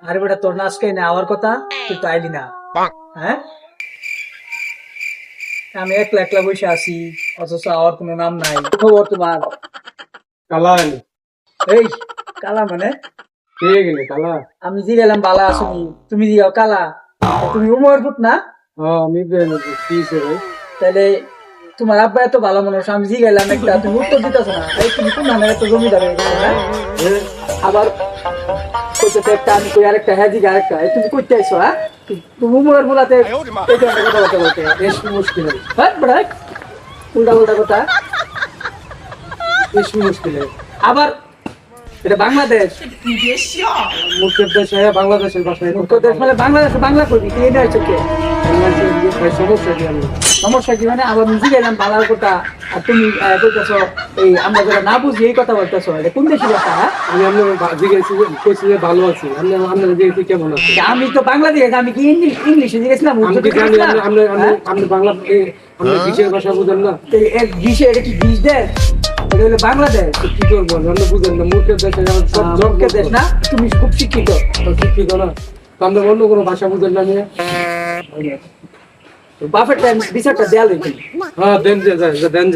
আরে বেটা তোর না আজকে না আমার কথা তুই তো আইলি না। হ্যাঁ, আমি একলা একলা বসে আছি, অথচ আমার কোনো নাম নাই। কি খবর তোমার? কালা এই কালা মানে? কে গেলে কালা? আমি জি গেলাম বালা আসুনি, তুমি জিগাও কালা। তুমি উমর ফুট না? আমি কি ভাই? তাহলে তোমার আব্বা এত ভালো মানুষ, আমি জি গেলাম একটা, তুমি উত্তর দিতেছ না। এই তুমি কোন নামে এত জমিদার হয়ে গেছো? হ্যাঁ, আবার কইতেছে একটা, আমি কই আরেকটা, হ্যাঁ জিগা আরেকটা। এই তুমি কইতে আইছো? হ্যাঁ, তুমি উমর বলাতে এই ধরনের কথা বলতে বলতে বেশ মুশকিল হ্যাঁ বড় উল্টা উল্টা কথা। বেশ মুশকিল আবার এটা বাংলাদেশ, মুখের দেশে বাংলাদেশের ভাষায় মুক্ত দেশ মানে বাংলাদেশে বাংলা করবি, তুই এটা হচ্ছে কে? সমস্যা কি আমি? সমস্যা কি মানে? আবার নিজে গেলাম বালার কথা, আর তুমি কইতেছো এই আমরা যারা না বুঝি এই কথা বলতেছো। এটা কোন দেশি ভাষা? হ্যাঁ, আমি আপনার জিজ্ঞেসি কইছি যে ভালো আছি, আপনার জিজ্ঞেসি কেমন আছে? আমি তো বাংলাদেশ, আমি কি ইংলিশে জিজ্ঞেসলাম? আমি কি জানি আপনি বাংলা আপনি বিশের ভাষা বুঝেন না? গ্রীষে এটা কি গ্রীষ দেশ? এটা হলো বাংলাদেশ। তো কি করবো আপনি বুঝেন না? মুখের দেশে সব জমকে দেশ না? তুমি খুব শিক্ষিত। শিক্ষিত না তো আমরা অন্য কোনো ভাষা বুঝেন না নিয়ে। বাফের টাইম বিচারটা দেয়াল হইতে। হ্যাঁ দেন দেন